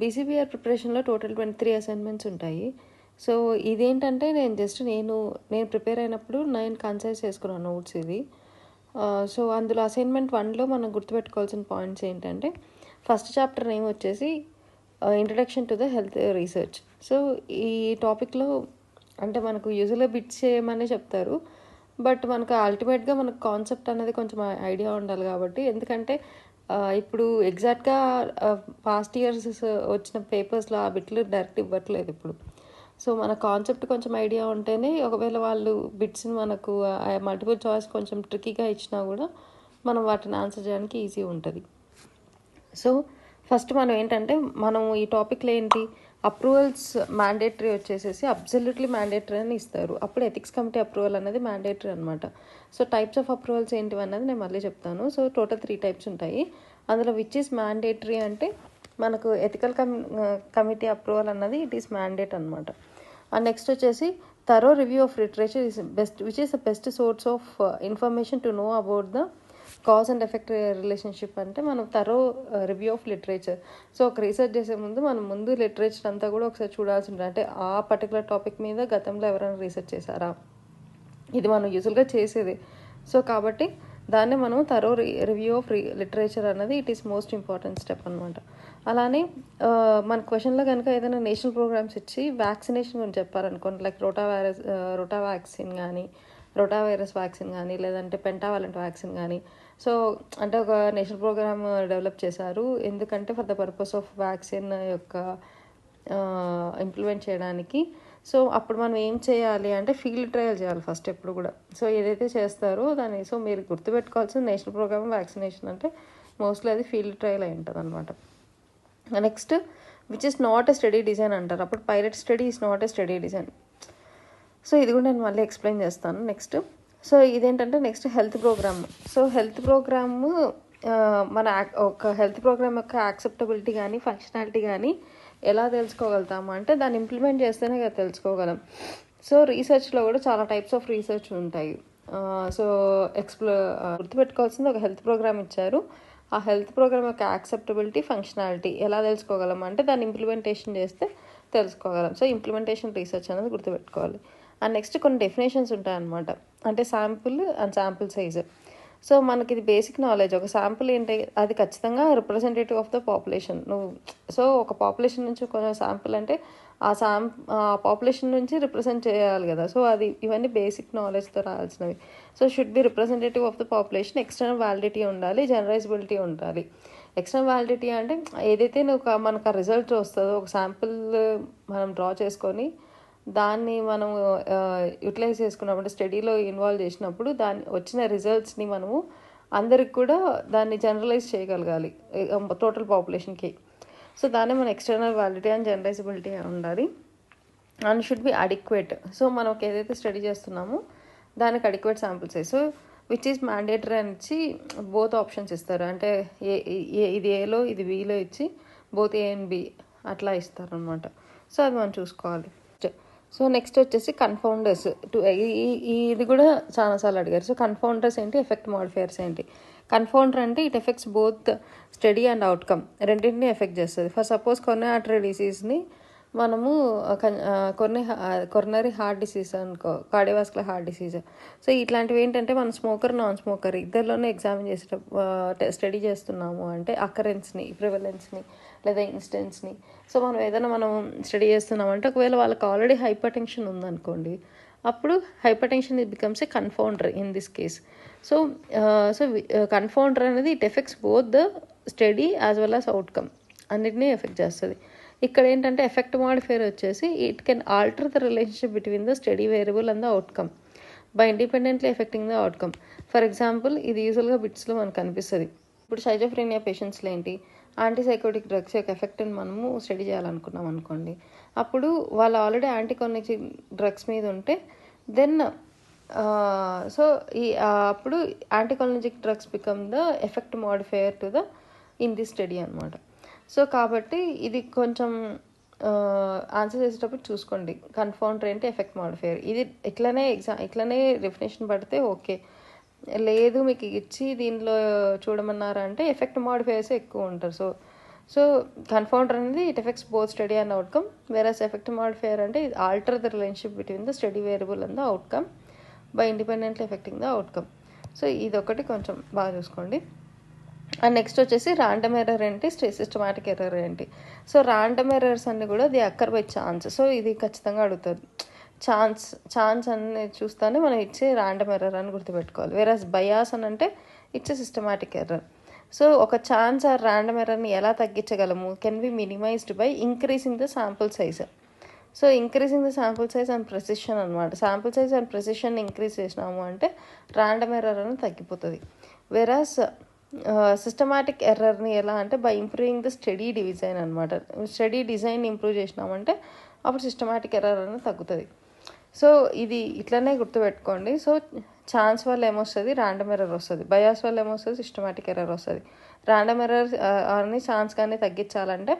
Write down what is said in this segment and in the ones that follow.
బీసీబీఆర్ ప్రిపరేషన్లో total 23 assignments ఉంటాయి. So ఇదేంటంటే నేను ప్రిపేర్ అయినప్పుడు 9 కన్సైజ్ చేసుకున్నాను నోట్స్ ఇది. సో అందులో అసైన్మెంట్ 1లో మనం గుర్తుపెట్టుకోవాల్సిన పాయింట్స్ ఏంటంటే, ఫస్ట్ చాప్టర్ నేమ్ వచ్చేసి introduction to the health research. So ఈ టాపిక్లో అంటే మనకు యూజువల్గా బిట్స్ చేయమని చెప్తారు, బట్ మనకు అల్టిమేట్గా మనకు కాన్సెప్ట్ అనేది కొంచెం ఐడియా ఉండాలి. కాబట్టి ఎందుకంటే ఇప్పుడు ఎగ్జాక్ట్గా పాస్ట్ ఇయర్స్ వచ్చిన పేపర్స్లో ఆ బిట్లు డైరెక్ట్ ఇవ్వట్లేదు ఇప్పుడు. సో మన కాన్సెప్ట్ కొంచెం ఐడియా ఉంటేనే, ఒకవేళ వాళ్ళు బిట్స్ని మనకు మల్టిపుల్ చాయిస్ కొంచెం ట్రిక్కీగా ఇచ్చినా కూడా మనం వాటిని ఆన్సర్ చేయడానికి ఈజీ ఉంటుంది. సో ఫస్ట్ మనం ఏంటంటే, మనం ఈ టాపిక్లో ఏంటి, అప్రూవల్స్ మ్యాండేటరీ వచ్చేసేసి అబ్సల్యూట్లీ మ్యాండేటరీ అని ఇస్తారు. అప్పుడు ఎథిక్స్ కమిటీ అప్రూవల్ అనేది మ్యాండేటరీ అనమాట. సో టైప్స్ ఆఫ్ అప్రూవల్స్ ఏంటివి అన్నది నేను మళ్ళీ చెప్తాను. సో టోటల్ 3 టైప్స్ ఉంటాయి. అందులో విచ్ ఈస్ మ్యాండేటరీ అంటే మనకు ఎథికల్ కమిటీ అప్రూవల్ అన్నది ఇట్ ఈస్ మ్యాండేట్ అనమాట. అండ్ నెక్స్ట్ వచ్చేసి thorough review of literature is best, which is the best source of information to know about the cause and effect relationship. అంటే మనం thorough review of literature. So ఒక research చేసే ముందు మనం literature అంతా కూడా ఒకసారి చూడాల్సి ఉంటుంది. అంటే ఆ పర్టికులర్ టాపిక్ మీద గతంలో ఎవరైనా రీసెర్చ్ చేశారా, ఇది మనం యూజువల్గా చేసేది. సో కాబట్టి దాన్ని మనం థరో రివ్యూ ఆఫ్ లిటరేచర్ అన్నది it is most important step అనమాట. అలానే మన క్వశ్చన్లో కనుక ఏదైనా నేషనల్ ప్రోగ్రామ్స్ ఇచ్చి వ్యాక్సినేషన్ గురించి చెప్పారనుకోండి, లైక్ రోటా వ్యాక్సిన్ కానీ, రోటా వైరస్ వ్యాక్సిన్ కానీ, లేదంటే పెంటావాలెంట్ వ్యాక్సిన్ కానీ. సో అంటే ఒక నేషనల్ ప్రోగ్రామ్ డెవలప్ చేశారు, ఎందుకంటే for the purpose of vaccine యొక్క ఇంప్లిమెంట్ చేయడానికి. సో అప్పుడు మనం ఏం చేయాలి అంటే ఫీల్డ్ ట్రయల్ చేయాలి ఫస్ట్ ఎప్పుడు కూడా. సో ఏదైతే చేస్తారో దాన్ని, సో మీరు గుర్తుపెట్టుకోవాల్సిన నేషనల్ ప్రోగ్రామ్ వ్యాక్సినేషన్ అంటే మోస్ట్లీ అది ఫీల్డ్ ట్రయల్ అయి ఉంటుంది అనమాట. Next which is not a study design అంటారు. అప్పుడు pilot study is not a study design. So ఇది కూడా నేను మళ్ళీ ఎక్స్ప్లెయిన్ చేస్తాను నెక్స్ట్. సో ఇదేంటంటే next health programme. So health programme మన ఒక హెల్త్ ప్రోగ్రామ్ యొక్క యాక్సెప్టబిలిటీ కానీ ఫంక్షనాలిటీ కానీ ఎలా తెలుసుకోగలుగుతాము అంటే దాన్ని ఇంప్లిమెంట్ చేస్తేనే కదా తెలుసుకోగలం. సో రీసెర్చ్లో కూడా చాలా టైప్స్ ఆఫ్ రీసెర్చ్ ఉంటాయి. సో గుర్తుపెట్టుకోవాల్సింది, ఒక హెల్త్ ప్రోగ్రామ్ ఇచ్చారు, ఆ హెల్త్ ప్రోగ్రామ్ యొక్క యాక్సెప్టబిలిటీ ఫంక్షనాలిటీ ఎలా తెలుసుకోగలం అంటే దాన్ని ఇంప్లిమెంటేషన్ చేస్తే తెలుసుకోగలం. సో ఇంప్లిమెంటేషన్ రీసెర్చ్ అనేది గుర్తుపెట్టుకోవాలి. అండ్ నెక్స్ట్ కొన్ని డెఫినేషన్స్ ఉంటాయన్నమాట, అంటే sample and sample size. So మనకి ఇది బేసిక్ నాలెడ్జ్. ఒక శాంపుల్ ఏంటి, అది ఖచ్చితంగా representative of the population. So ఒక పాపులేషన్ నుంచి ఒక శాంపుల్ అంటే ఆ పాపులేషన్ నుంచి రిప్రజెంట్ చేయాలి కదా. సో ఇవన్నీ బేసిక్ నాలెడ్జ్తో రాయాల్సినవి. So should be representative of the population, external validity ఉండాలి, జనరైజబిలిటీ ఉండాలి. ఎక్స్టర్నల్ వ్యాలిడిటీ అంటే ఏదైతే మనకు ఆ రిజల్ట్ వస్తుందో, ఒక శాంపుల్ మనం డ్రా చేసుకొని దాన్ని మనం యూటిలైజ్ చేసుకున్నప్పుడు, స్టడీలో ఇన్వాల్వ్ చేసినప్పుడు దాన్ని వచ్చిన రిజల్ట్స్ని మనము అందరికి కూడా దాన్ని జనరలైజ్ చేయగలగాలి టోటల్ పాపులేషన్కి. సో దాన్ని మన ఎక్స్టర్నల్ వ్యాలిడిటీ అండ్ జనరైజబిలిటీ ఉండాలి. And should be adequate. So మనం ఏదైతే స్టడీ చేస్తున్నామో దానికి adequate sample size. So which is mandatory అని ఇచ్చి బోత్ ఆప్షన్స్ ఇస్తారు. అంటే ఇది ఏలో ఇది బిలో ఇచ్చి బోత్ ఏ అండ్ బి అట్లా ఇస్తారనమాట. సో అది మనం చూసుకోవాలి. సో నెక్స్ట్ వచ్చేసి కన్ఫౌండర్స్. ఇది కూడా చాలాసార్లు అడిగారు. సో కన్ఫౌండర్స్ ఏంటి, ఎఫెక్ట్ మాడిఫైయర్స్ ఏంటి. కన్ఫౌండర్ అంటే it effects both study and outcome, రెండింటిని ఎఫెక్ట్ చేస్తుంది. ఫర్ సపోజ్ కొరోనరీ ఆర్టరీ డిసీజ్ని మనము కొరోనరీ హార్ట్ డిసీజ్ అనుకో, కార్డియోవాస్కులర్ హార్ట్ డిసీజ్. సో ఇట్లాంటివి ఏంటంటే మనం స్మోకర్ నాన్ స్మోకర్ ఇద్దరిలోనే ఎగ్జామిన్ స్టడీ చేస్తున్నాము అంటే అకరెన్స్ని, ప్రివలెన్స్ని లేదా ఇన్సిడెన్స్ని. సో మనం స్టడీ చేస్తున్నామంటే ఒకవేళ వాళ్ళకి ఆల్రెడీ హైపర్ టెన్షన్ ఉందనుకోండి, అప్పుడు hypertension it becomes a confounder in this case. So confounder అనేది it effects both the study as well as outcome, అన్నిటినీ ఎఫెక్ట్ చేస్తుంది. ఇక్కడ ఏంటంటే ఎఫెక్ట్ మాడిఫైయర్ వచ్చేసి it can alter the relationship between the study variable and the outcome by independently effecting the outcome. For example ఇది యూజువల్గా బిట్స్లో మనకు కనిపిస్తుంది. ఇప్పుడు షైజోఫ్రెనియా పేషెంట్స్లో ఏంటి, యాంటీసైకోటిక్ డ్రగ్స్ యొక్క ఎఫెక్ట్ని మనము స్టడీ చేయాలనుకున్నాం అనుకోండి, అప్పుడు వాళ్ళు ఆల్రెడీ యాంటీకొనిక్ డ్రగ్స్ మీద ఉంటే దెన్ సో అప్పుడు యాంటీకొనిక్ drugs become the effect modifier to the in the study అనమాట. సో కాబట్టి ఇది కొంచెం ఆన్సర్ చేసేటప్పుడు చూసుకోండి, కన్ఫౌండర్ ఏంటి, ఎఫెక్ట్ మాడిఫైయర్. ఇది ఇట్లనే డెఫినేషన్ పడితే ఓకే, లేదు మీకు ఇచ్చి దీనిలో చూడమన్నారా అంటే ఎఫెక్ట్ మాడిఫైయర్స్ ఎక్కువ ఉంటారు. సో కన్ఫౌండర్ అనేది it effects both study and outcome, versus effective modifier అంటే ఇది alter the relationship between the study variable and the outcome by independently effecting the outcome. So ఇదొకటి కొంచెం బాగా చూసుకోండి. అండ్ నెక్స్ట్ వచ్చేసి ర్యాండమ్ ఎర్రర్ ఏంటి, systematic error ఏంటి. So random errors అన్ని కూడా the occur by chance. So ఇది ఖచ్చితంగా అడుగుతుంది. ఛాన్స్ అని చూస్తానే మనం ఇచ్చే ర్యాండమ్ ఎర్రర్ అని గుర్తుపెట్టుకోవాలి. వేరస్ బయాస్ అని అంటే ఇచ్చే సిస్టమాటిక్ ఎర్రర్. సో ఒక ఛాన్స్ ఆర్ ర్యాండమ్ ఎర్రర్ని ఎలా తగ్గించగలము, can be minimised by increasing the sample size. So increasing the sample size and precision అనమాట. Sample size and precision increase చేసినాము అంటే ర్యాండమ్ ఎర్రర్ అని తగ్గిపోతుంది. వేరస్ సిస్టమాటిక్ ఎర్రర్ని ఎలా అంటే by improving the study design అనమాట. స్టడీ డిజైన్ ఇంప్రూవ్ చేసినామంటే అప్పుడు సిస్టమాటిక్ ఎర్రర్ అనేది తగ్గుతుంది. సో ఇది ఇట్లనే గుర్తుపెట్టుకోండి. సో ఛాన్స్ వల్ల ఏమొస్తుంది, ర్యాండమ్ ఎర్రర్ వస్తుంది. బయాస్ వల్ల ఏమొస్తుంది, సిస్టమాటిక్ ఎర్రర్ వస్తుంది. ర్యాండమ్ ఎర్రర్ అని ఛాన్స్ కానీ తగ్గించాలంటే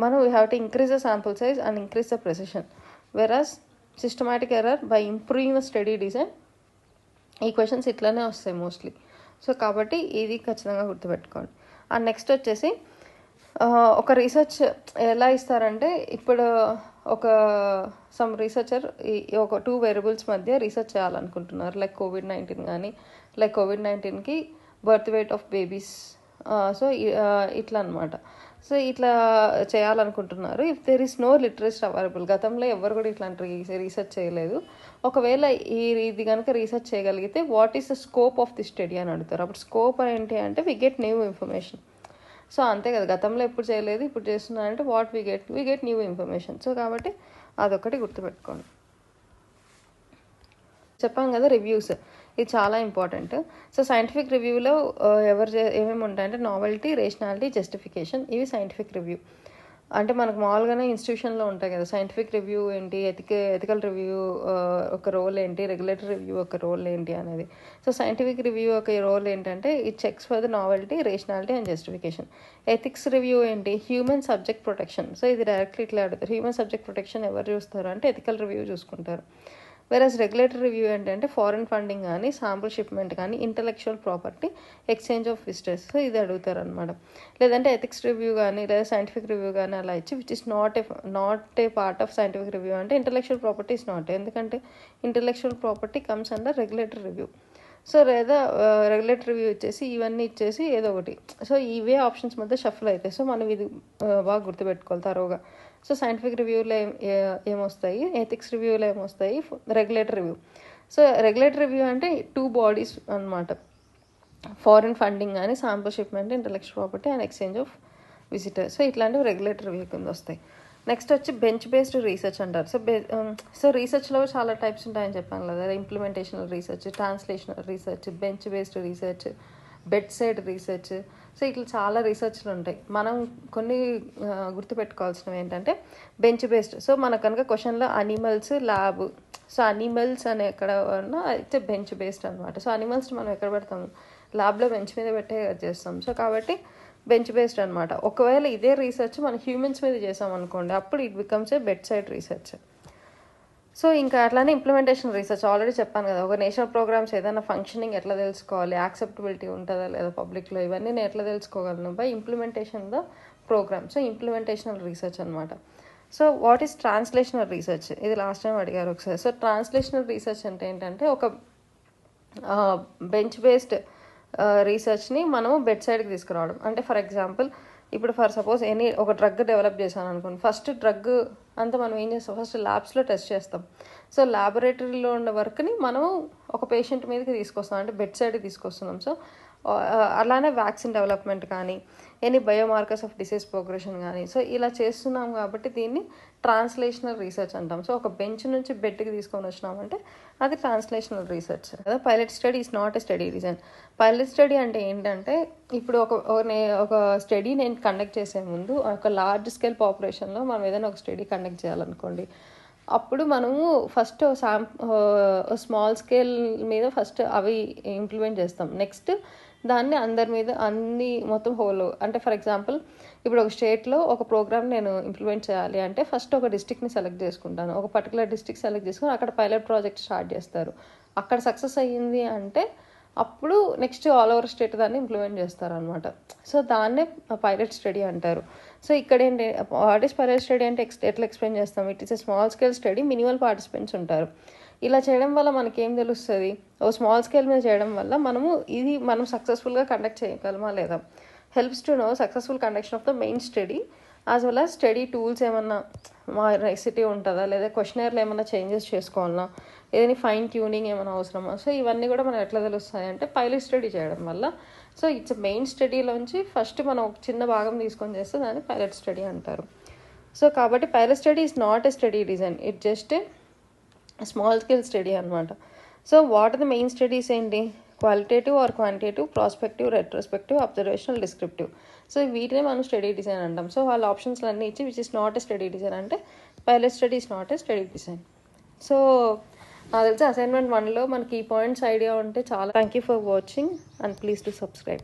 మనం we have to increase the sample size and increase the precision. వెరాస్ systematic error by improving the study design. ఈ క్వశ్చన్స్ ఇట్లనే వస్తాయి మోస్ట్లీ. సో కాబట్టి ఇది ఖచ్చితంగా గుర్తుపెట్టుకోండి. అండ్ నెక్స్ట్ వచ్చేసి ఒక రీసెర్చ్ ఎలా ఇస్తారంటే, ఇప్పుడు ఒక సమ్ రీసెర్చర్ ఒక 2 వేరియబుల్స్ మధ్య రీసెర్చ్ చేయాలనుకుంటున్నారు, లైక్ COVID-19 కానీ, లైక్ COVID-19కి birth weight of babies. So ఇట్లా అనమాట. సో ఇట్లా చేయాలనుకుంటున్నారు. If there is no literacy available, గతంలో ఎవరు కూడా ఇట్లాంటి రీసెర్చ్ చేయలేదు. ఒకవేళ ఇది కనుక రీసెర్చ్ చేయగలిగితే what is the scope of the study అని అడుగుతారు. అప్పుడు స్కోప్ ఏంటి అంటే we get new information. So అంతే కదా, గతంలో ఎప్పుడు చేయలేదు ఇప్పుడు చేస్తున్నారంటే what we get new information. So కాబట్టి అదొకటి గుర్తుపెట్టుకోండి. చెప్పాం కదా రివ్యూస్, ఇది చాలా ఇంపార్టెంట్. సో సైంటిఫిక్ రివ్యూలో ఏమేమి ఉంటాయంటే నావెల్టీ, రేషనాలిటీ, జస్టిఫికేషన్. ఇవి సైంటిఫిక్ రివ్యూ అంటే మనకు మామూలుగానే ఇన్స్టిట్యూషన్లో ఉంటాయి కదా. సైంటిఫిక్ రివ్యూ ఏంటి, ఎథికల్ రివ్యూ ఒక రోల్ ఏంటి, రెగ్యులేటరీ రివ్యూ ఒక రోల్ ఏంటి అనేది. సో సైంటిఫిక్ రివ్యూ ఒక రోల్ ఏంటంటే it checks for the novelty, rationality and justification. Ethics review ఏంటి, హ్యూమన్ సబ్జెక్ట్ ప్రొటెక్షన్. సో ఇది డైరెక్ట్లీ ఇట్లా అడుగుతారు. హ్యూమన్ సబ్జెక్ట్ ప్రొటెక్షన్ ఎవరు చూస్తారు అంటే ఎథికల్ రివ్యూ చూసుకుంటారు. వెరస్ రెగ్యులేటరీ రివ్యూ ఏంటంటే ఫారెన్ ఫండింగ్ కానీ, శాంపుల్ షిప్మెంట్ కానీ, intellectual property, exchange of visitors. So ఇది అడుగుతారు అనమాట. లేదంటే ఎథిక్స్ రివ్యూ కానీ లేదా సైంటిఫిక్ రివ్యూ కానీ అలా ఇచ్చి which is not a part of scientific review అంటే ఇంటలెక్చువల్ ప్రాపర్టీ ఇస్ నాట్, ఎందుకంటే intellectual property comes under regulatory review. So లేదా రెగ్యులేటరీ రివ్యూ ఇచ్చేసి ఇవన్నీ ఇచ్చేసి ఏదో ఒకటి. సో ఇవే ఆప్షన్స్ మధ్య షఫల్ అవుతాయి. సో మనం ఇది బాగా గుర్తుపెట్టుకోవాలి తరోగా. సో సైంటిఫిక్ రివ్యూలో ఏమొస్తాయి, ఎథిక్స్ రివ్యూలో ఏమొస్తాయి, regulatory review. So regulatory review అంటే 2 బాడీస్ అనమాట, ఫారిన్ ఫండింగ్ కానీ, sample shipment, intellectual property and exchange of visitor. So ఇట్లాంటివి రెగ్యులేటరీ రివ్యూ కింద వస్తాయి. నెక్స్ట్ వచ్చి బెంచ్ బేస్డ్ రీసెర్చ్ అంటారు. సో రీసెర్చ్లో చాలా టైప్స్ ఉంటాయని చెప్పాను కదా. Implementational research, translational research, bench based research, bed side research. So ఇట్లా చాలా రీసెర్చ్లు ఉంటాయి. మనం కొన్ని గుర్తుపెట్టుకోవాల్సినవి ఏంటంటే బెంచ్ బేస్డ్. సో మనకు కనుక క్వశ్చన్లో అనిమల్స్, ల్యాబ్. సో అనిమల్స్ అని ఎక్కడ అయితే బెంచ్ బేస్డ్ అనమాట. సో అనిమల్స్ మనం ఎక్కడ పెడతాము, ల్యాబ్లో బెంచ్ మీద పెట్టే చేస్తాం. సో కాబట్టి బెంచ్ బేస్డ్ అనమాట. ఒకవేళ ఇదే రీసెర్చ్ మనం హ్యూమన్స్ మీద చేసాం అనుకోండి, అప్పుడు it becomes A bed side research. So ఇంకా అట్లానే ఇంప్లిమెంటేషన్ రీసెర్చ్ ఆల్రెడీ చెప్పాను కదా. ఒక నేషనల్ ప్రోగ్రామ్స్ ఏదైనా ఫంక్షనింగ్ ఎట్లా తెలుసుకోవాలి, యాక్సెప్టబిలిటీ ఉంటుందా లేదా పబ్లిక్లో, ఇవన్నీ నేను ఎట్లా తెలుసుకోగలను by implementation the programme. So implementational research అనమాట. So what is translational research, ఇది లాస్ట్ టైం అడిగారు ఒకసారి. సో ట్రాన్స్లేషనల్ రీసెర్చ్ అంటే ఏంటంటే ఒక బెంచ్ బేస్డ్ రీసెర్చ్ని మనము బెడ్ సైడ్కి తీసుకురావడం. అంటే ఫర్ ఎగ్జాంపుల్ ఇప్పుడు సపోజ్ ఒక డ్రగ్ డెవలప్ చేశాను అనుకోండి. ఫస్ట్ డ్రగ్ అంతా మనం ఏం చేస్తాం, ఫస్ట్ ల్యాబ్స్లో టెస్ట్ చేస్తాం. సో ల్యాబొరేటరీలో ఉన్న వర్క్ని మనం ఒక పేషెంట్ మీదకి తీసుకొస్తాం, అంటే బెడ్ సైడ్కి తీసుకొస్తున్నాం. సో అలానే వ్యాక్సిన్ డెవలప్మెంట్ కానీ, any biomarkers of disease progression కానీ. సో ఇలా చేస్తున్నాం కాబట్టి దీన్ని ట్రాన్స్లేషనల్ రీసెర్చ్ అంటాం. సో ఒక బెంచ్ నుంచి బెడ్కి తీసుకొని వచ్చినామంటే అది ట్రాన్స్లేషనల్ రీసెర్చ్ కదా. Pilot study is not a study design. Pilot study అంటే ఏంటంటే ఇప్పుడు ఒక స్టడీ నేను కండక్ట్ చేసే ముందు ఒక లార్జ్ స్కేల్ పాపులేషన్లో మనం ఏదైనా ఒక స్టడీ కండక్ట్ చేయాలనుకోండి, అప్పుడు మనము ఫస్ట్ స్మాల్ స్కేల్ మీద ఫస్ట్ అవి ఇంప్లిమెంట్ చేస్తాం. నెక్స్ట్ దాన్ని అందరి మీద మొత్తం హోల్, అంటే ఫర్ ఎగ్జాంపుల్ ఇప్పుడు ఒక స్టేట్లో ఒక ప్రోగ్రామ్ నేను ఇంప్లిమెంట్ చేయాలి అంటే ఫస్ట్ ఒక డిస్ట్రిక్ట్ని సెలెక్ట్ చేసుకుంటాను. ఒక పర్టికులర్ డిస్ట్రిక్ట్ సెలెక్ట్ చేసుకుని అక్కడ పైలట్ ప్రాజెక్ట్ స్టార్ట్ చేస్తారు. అక్కడ సక్సెస్ అయ్యింది అంటే అప్పుడు నెక్స్ట్ ఆల్ ఓవర్ స్టేట్ దాన్ని ఇంప్లిమెంట్ చేస్తారనమాట. సో దాన్నే పైలట్ స్టడీ అంటారు. సో ఇక్కడ ఏంటి, వాట్ ఈస్ పైలట్ స్టడీ అంటే ఎట్లా ఎక్స్ప్లెయిన్ చేస్తాం? It is a small scale study, minimal participants ఉంటారు. ఇలా చేయడం వల్ల మనకేం తెలుస్తుంది? ఓ స్మాల్ స్కేల్ మీద చేయడం వల్ల మనం సక్సెస్ఫుల్గా కండక్ట్ చేయగలమా లేదా, helps to know successful conduction of the main study as well as study tools ఏమన్నా మా రెసిటీ ఉంటుందా, లేదా క్వశ్చనర్లో ఏమన్నా చేంజెస్ చేసుకోవాలన్నా, ఏదైనా ఫైన్ ట్యూనింగ్ ఏమైనా అవసరమా. సో ఇవన్నీ కూడా మనం ఎట్లా తెలుస్తాయి అంటే పైలట్ స్టడీ చేయడం వల్ల. సో ఇట్స్ మెయిన్ స్టడీలోంచి ఫస్ట్ మనం ఒక చిన్న భాగం తీసుకొని చేస్తే దాన్ని పైలట్ స్టడీ అంటారు. సో కాబట్టి pilot study is not a study design, it just a small scale study అనమాట. So what are the main studies ఏంటి? Qualitative or quantitative, prospective, retrospective, observational, descriptive. So వీటినే మనం స్టడీ డిజైన్ అంటాం. So వాళ్ళ ఆప్షన్స్లు అన్నీ ఇచ్చి which is not a study design అంటే pilot study is not a study design. So నాకు తెలిసి అసైన్మెంట్ 1లో మనకి ఈ పాయింట్స్ ఐడియా ఉంటే చాలా. Thank you for watching and please to subscribe.